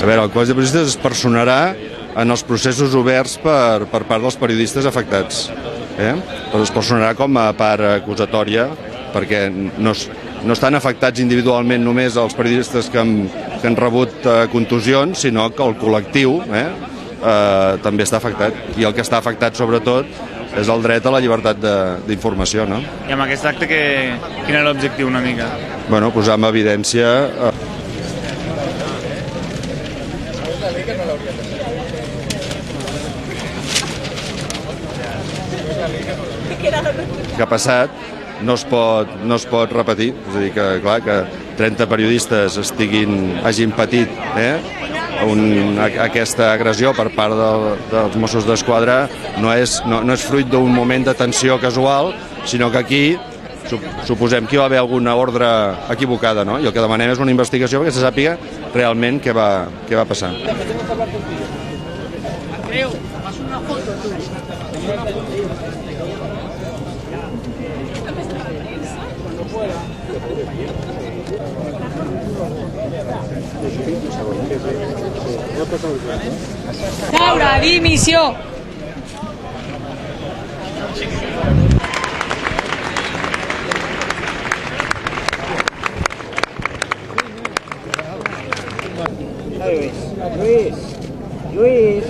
A veure, el Col·legi de Periodistes es personarà en els processos oberts per part dels periodistes afectats. Però es personarà com a part acusatòria, perquè no estan afectats individualment només els periodistes que han rebut contusions, sinó que el col·lectiu també està afectat. I el que està afectat, sobretot, és el dret a la llibertat d'informació. I amb aquest acte, quin era l'objectiu una mica? Bueno, posar en evidència... que ha passat no es pot repetir. És a dir, que clar, que 30 periodistes hagin patit aquesta agressió per part dels Mossos d'Esquadra no és fruit d'un moment de tensió casual, sinó que aquí suposem que hi va haver alguna ordre equivocada, no? I el que demanem és una investigació perquè se sàpiga realment què va passar. Taura, dimissió! Lluís.